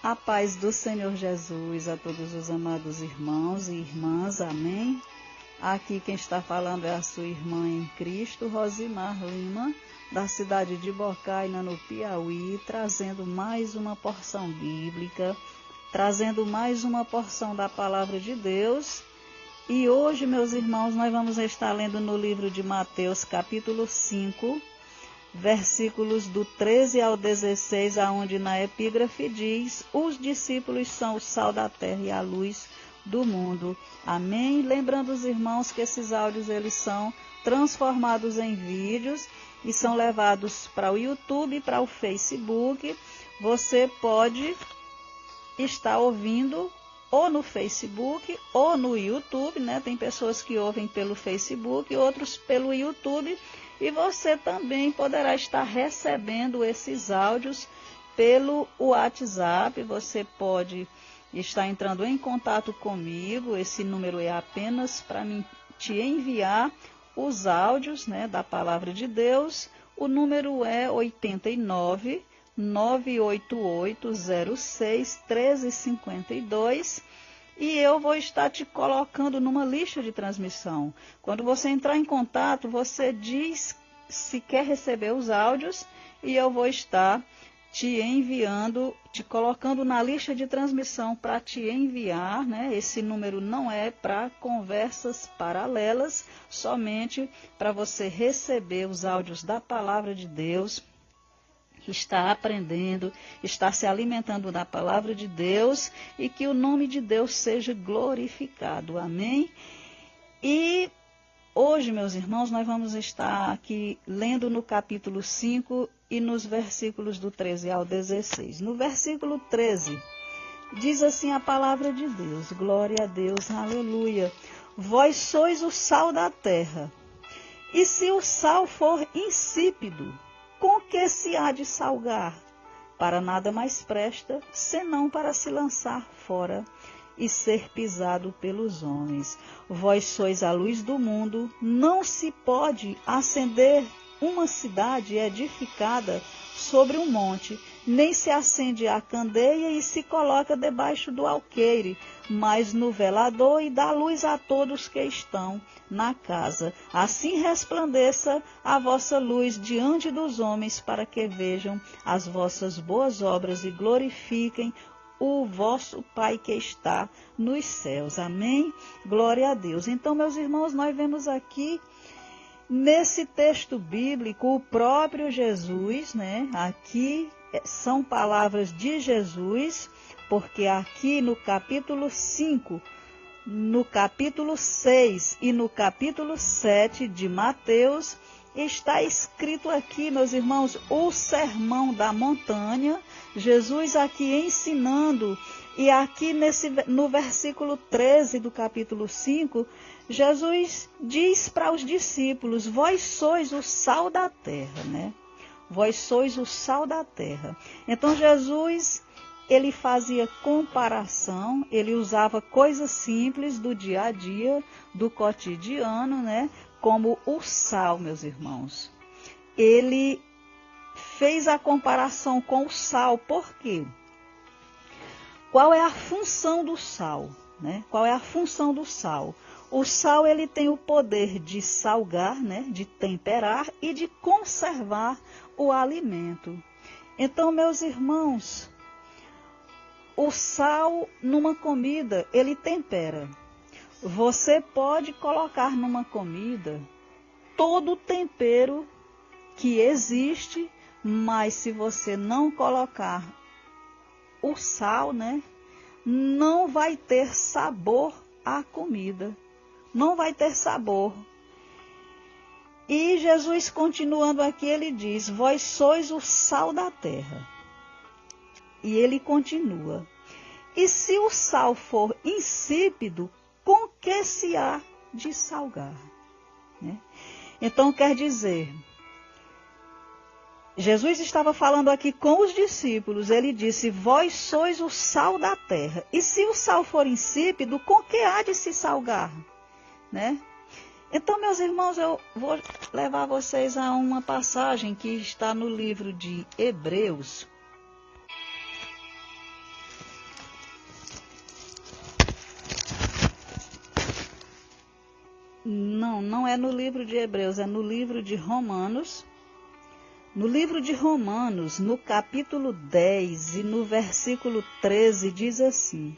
A paz do Senhor Jesus a todos os amados irmãos e irmãs, amém? Aqui quem está falando é a sua irmã em Cristo, Rosimar Lima, da cidade de Bocaina, no Piauí, trazendo mais uma porção bíblica, trazendo mais uma porção da palavra de Deus. E hoje, meus irmãos, nós vamos estar lendo no livro de Mateus, capítulo 5, versículos do 13 ao 16, aonde na epígrafe diz: os discípulos são o sal da terra e a luz do mundo. Amém? Lembrando os irmãos que esses áudios eles são transformados em vídeos e são levados para o YouTube e para o Facebook. Você pode estar ouvindo ou no Facebook ou no YouTube, né? Tem pessoas que ouvem pelo Facebook, outros pelo YouTube. E você também poderá estar recebendo esses áudios pelo WhatsApp. Você pode estar entrando em contato comigo. Esse número é apenas para mim te enviar os áudios, né, da palavra de Deus. O número é 89 988 06 1352. E eu vou estar te colocando numa lista de transmissão. Quando você entrar em contato, você diz se quer receber os áudios e eu vou estar te enviando, te colocando na lista de transmissão para te enviar, né? Esse número não é para conversas paralelas, somente para você receber os áudios da palavra de Deus, que está aprendendo, está se alimentando da palavra de Deus e que o nome de Deus seja glorificado. Amém? E hoje, meus irmãos, nós vamos estar aqui lendo no capítulo 5 e nos versículos do 13 ao 16. No versículo 13, diz assim a palavra de Deus: glória a Deus, aleluia. Vós sois o sal da terra, e se o sal for insípido, com que se há de salgar? Para nada mais presta, senão para se lançar fora e ser pisado pelos homens. Vós sois a luz do mundo. Não se pode acender uma cidade edificada sobre um monte, nem se acende a candeia e se coloca debaixo do alqueire, mas no velador, e dá luz a todos que estão na casa. Assim resplandeça a vossa luz diante dos homens, para que vejam as vossas boas obras e glorifiquem o vosso Pai que está nos céus. Amém? Glória a Deus. Então, meus irmãos, nós vemos aqui nesse texto bíblico o próprio Jesus, né? Aqui são palavras de Jesus, porque aqui no capítulo 5, no capítulo 6 e no capítulo 7 de Mateus, está escrito aqui, meus irmãos, o sermão da montanha, Jesus aqui ensinando, e aqui no versículo 13 do capítulo 5, Jesus diz para os discípulos: vós sois o sal da terra, né? Vós sois o sal da terra. Então Jesus, ele fazia comparação, ele usava coisas simples do dia a dia, do cotidiano, né? Como o sal, meus irmãos. Ele fez a comparação com o sal, por quê? Qual é a função do sal, né? Qual é a função do sal? O sal, ele tem o poder de salgar, né? De temperar e de conservar o alimento. Então, meus irmãos, o sal numa comida, ele tempera. Você pode colocar numa comida todo o tempero que existe, mas se você não colocar o sal, né, não vai ter sabor à comida. Não vai ter sabor. E Jesus, continuando aqui, ele diz: vós sois o sal da terra. E ele continua: e se o sal for insípido, com que se há de salgar? Né? Então, quer dizer, Jesus estava falando aqui com os discípulos, ele disse: vós sois o sal da terra, e se o sal for insípido, com que há de se salgar? Né? Então, meus irmãos, eu vou levar vocês a uma passagem que está no livro de Hebreus. Não é no livro de Hebreus, é no livro de Romanos. No livro de Romanos, no capítulo 10 e no versículo 13, diz assim: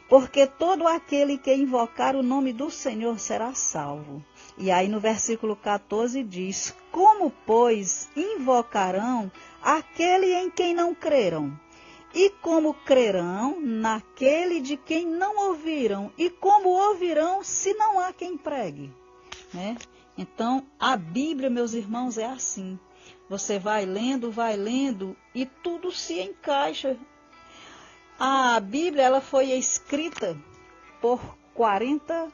porque todo aquele que invocar o nome do Senhor será salvo. E aí no versículo 14 diz: como, pois, invocarão aquele em quem não creram? E como crerão naquele de quem não ouviram? E como ouvirão se não há quem pregue? Né? Então, a Bíblia, meus irmãos, é assim. Você vai lendo e tudo se encaixa. A Bíblia, ela foi escrita por 40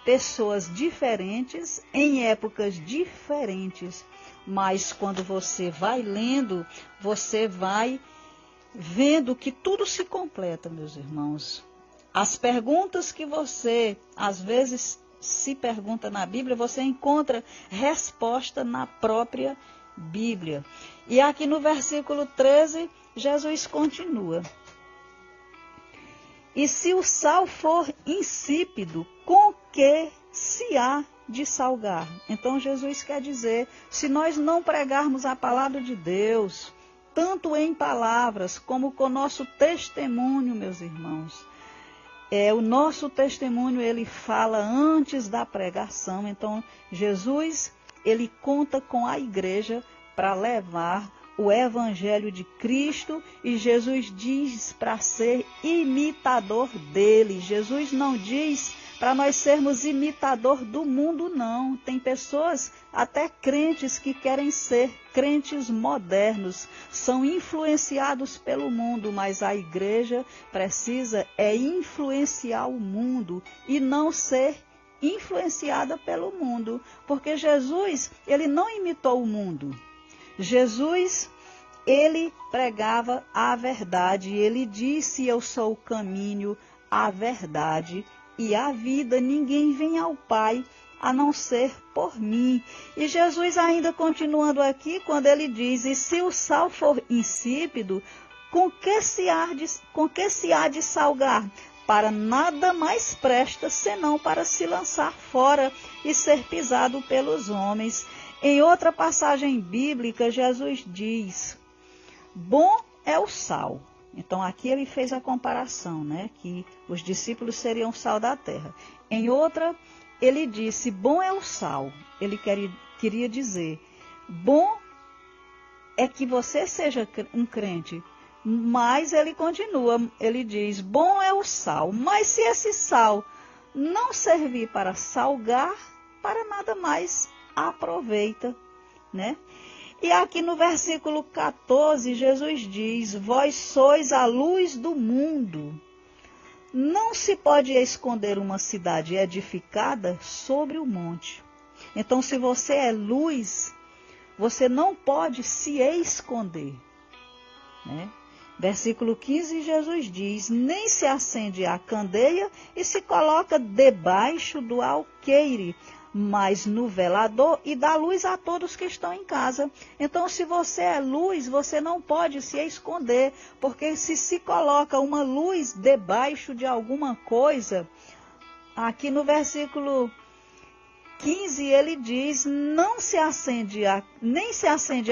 pessoas diferentes, em épocas diferentes. Mas quando você vai lendo, você vai vendo que tudo se completa, meus irmãos. As perguntas que você, às vezes, se pergunta na Bíblia, você encontra resposta na própria Bíblia. E aqui no versículo 13, Jesus continua: e se o sal for insípido, com que se há de salgar? Então Jesus quer dizer, se nós não pregarmos a palavra de Deus, tanto em palavras como com o nosso testemunho, meus irmãos, o nosso testemunho, ele fala antes da pregação. Então Jesus, ele conta com a igreja para levar o evangelho de Cristo, e Jesus diz para ser imitador dele. Jesus não diz para nós sermos imitador do mundo, não. Tem pessoas, até crentes, que querem ser crentes modernos, são influenciados pelo mundo, mas a igreja precisa influenciar o mundo e não ser influenciada pelo mundo, porque Jesus, ele não imitou o mundo. Jesus, ele pregava a verdade, ele disse: eu sou o caminho, a verdade e a vida, ninguém vem ao Pai a não ser por mim. E Jesus ainda continuando aqui, quando ele diz: e se o sal for insípido, com que se há de salgar? Para nada mais presta, senão para se lançar fora e ser pisado pelos homens. Em outra passagem bíblica, Jesus diz: bom é o sal. Então aqui ele fez a comparação, né, que os discípulos seriam o sal da terra. Em outra, ele disse: bom é o sal. Ele queria dizer, bom é que você seja um crente. Mas ele continua, ele diz: bom é o sal. Mas se esse sal não servir para salgar, para nada mais aproveita, né? E aqui no versículo 14, Jesus diz: vós sois a luz do mundo. Não se pode esconder uma cidade edificada sobre o monte. Então, se você é luz, você não pode se esconder, né? Versículo 15, Jesus diz: nem se acende a candeia e se coloca debaixo do alqueire, mas no velador, e dá luz a todos que estão em casa. Então, se você é luz, você não pode se esconder, porque se coloca uma luz debaixo de alguma coisa, aqui no versículo 15 ele diz: nem se acende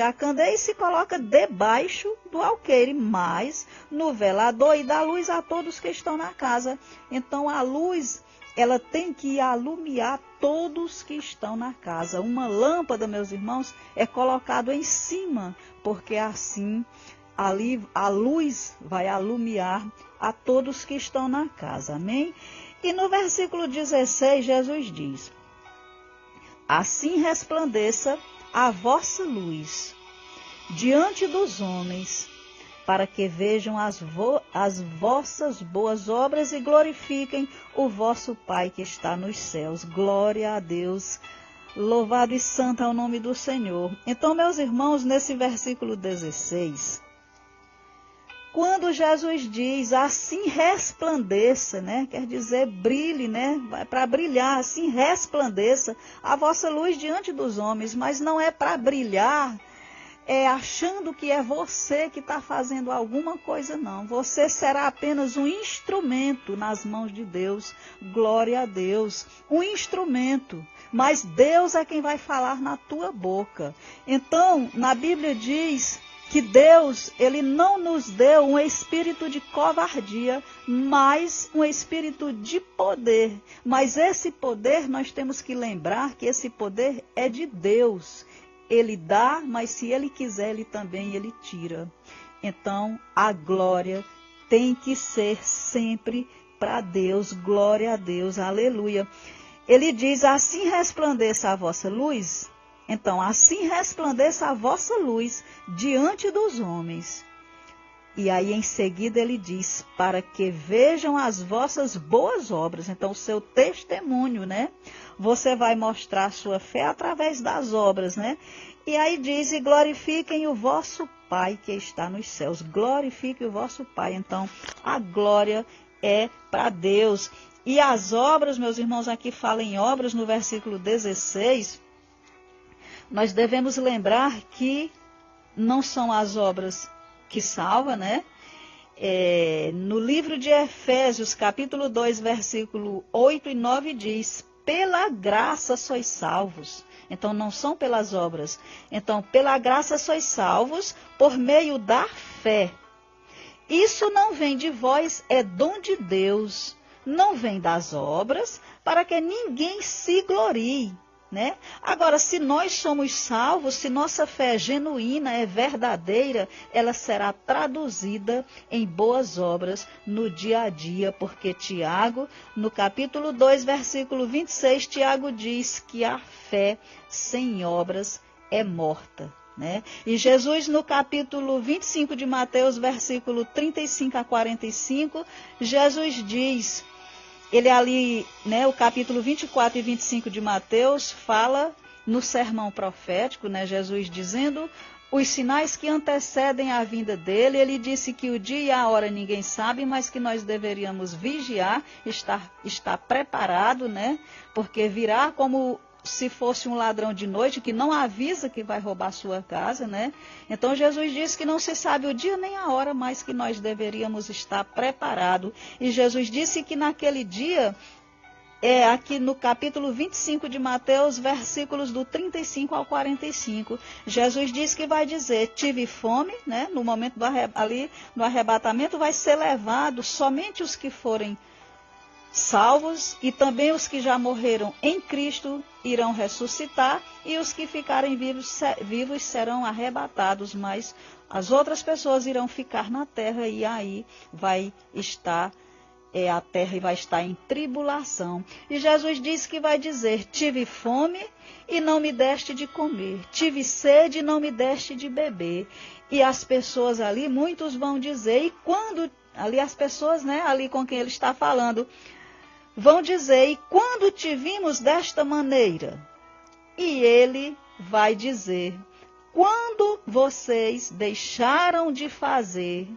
a candeia e se coloca debaixo do alqueire, mas no velador, e dá luz a todos que estão na casa. Então, a luz, ela tem que alumiar todos que estão na casa. Uma lâmpada, meus irmãos, é colocado em cima, porque assim ali a luz vai alumiar a todos que estão na casa. Amém? E no versículo 16, Jesus diz: assim resplandeça a vossa luz diante dos homens, para que vejam as vossas boas obras e glorifiquem o vosso Pai que está nos céus. Glória a Deus, louvado e santo é o nome do Senhor. Então, meus irmãos, nesse versículo 16, quando Jesus diz assim resplandeça, né? Quer dizer brilhe, né? Para brilhar, assim resplandeça a vossa luz diante dos homens, mas não é para brilhar achando que é você que está fazendo alguma coisa, não. Você será apenas um instrumento nas mãos de Deus. Glória a Deus. Um instrumento. Mas Deus é quem vai falar na tua boca. Então, na Bíblia diz que Deus, Ele não nos deu um espírito de covardia, mas um espírito de poder. Mas esse poder, nós temos que lembrar que esse poder é de Deus. Ele dá, mas se Ele quiser, Ele tira. Então, a glória tem que ser sempre para Deus. Glória a Deus, aleluia. Ele diz, assim resplandeça a vossa luz. Então, assim resplandeça a vossa luz diante dos homens. E aí, em seguida, ele diz, para que vejam as vossas boas obras. Então, o seu testemunho, né? Você vai mostrar a sua fé através das obras, né? E aí diz, e glorifiquem o vosso Pai que está nos céus. Glorifique o vosso Pai. Então, a glória é para Deus. E as obras, meus irmãos, aqui fala em obras, no versículo 16, nós devemos lembrar que não são as obras que salvam, né? No livro de Efésios, capítulo 2, versículo 8 e 9 diz, pela graça sois salvos. Então, não são pelas obras. Então, pela graça sois salvos por meio da fé. Isso não vem de vós, é dom de Deus. Não vem das obras, para que ninguém se glorie. Né? Agora, se nós somos salvos, se nossa fé é genuína, é verdadeira, ela será traduzida em boas obras no dia a dia, porque Tiago, no capítulo 2, versículo 26, Tiago diz que a fé sem obras é morta. Né? E Jesus, no capítulo 25 de Mateus, versículo 35 a 45, Jesus diz... Ele ali, né, o capítulo 24 e 25 de Mateus, fala no sermão profético, né, Jesus dizendo os sinais que antecedem a vinda dele. Ele disse que o dia e a hora ninguém sabe, mas que nós deveríamos vigiar, estar preparado, né, porque virá como se fosse um ladrão de noite, que não avisa que vai roubar sua casa, né? Então Jesus disse que não se sabe o dia nem a hora, mas que nós deveríamos estar preparados. E Jesus disse que naquele dia, aqui no capítulo 25 de Mateus, versículos do 35 ao 45, Jesus disse que vai dizer, tive fome, né? No momento ali, no arrebatamento, vai ser levado somente os que forem salvos, e também os que já morreram em Cristo irão ressuscitar, e os que ficarem vivos serão arrebatados, mas as outras pessoas irão ficar na terra, e aí vai estar, a terra vai estar em tribulação. E Jesus disse que vai dizer, tive fome e não me deste de comer, tive sede e não me deste de beber. E as pessoas ali, muitos vão dizer, e quando, ali as pessoas, né, ali com quem ele está falando, vão dizer, e quando te vimos desta maneira? E ele vai dizer, quando vocês deixaram de fazer,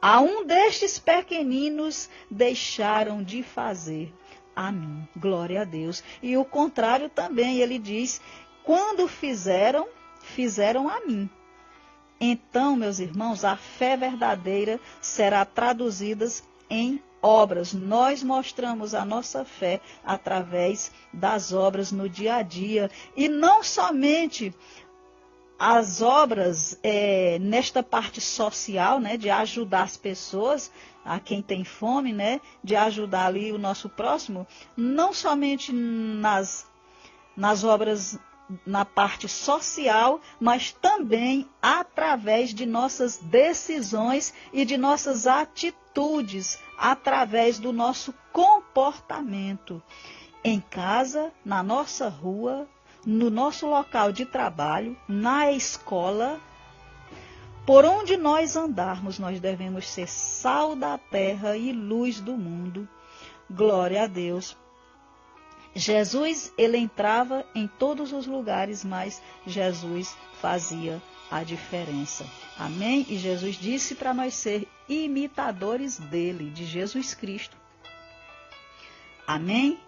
a um destes pequeninos deixaram de fazer a mim. Glória a Deus. E o contrário também, ele diz, quando fizeram a mim. Então, meus irmãos, a fé verdadeira será traduzida em obras. Nós mostramos a nossa fé através das obras no dia a dia. E não somente as obras nesta parte social, né, de ajudar as pessoas, a quem tem fome, né, de ajudar ali o nosso próximo, não somente nas obras na parte social, mas também através de nossas decisões e de nossas atitudes, através do nosso comportamento. Em casa, na nossa rua, no nosso local de trabalho, na escola, por onde nós andarmos, nós devemos ser sal da terra e luz do mundo. Glória a Deus. Jesus, ele entrava em todos os lugares, mas Jesus fazia a diferença. Amém? E Jesus disse para nós ser imitadores dele, de Jesus Cristo. Amém?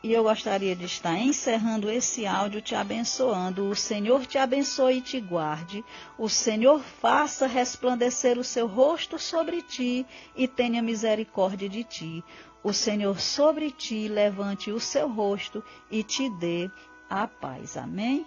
E eu gostaria de estar encerrando esse áudio te abençoando. O Senhor te abençoe e te guarde. O Senhor faça resplandecer o seu rosto sobre ti e tenha misericórdia de ti. O Senhor sobre ti levante o seu rosto e te dê a paz. Amém?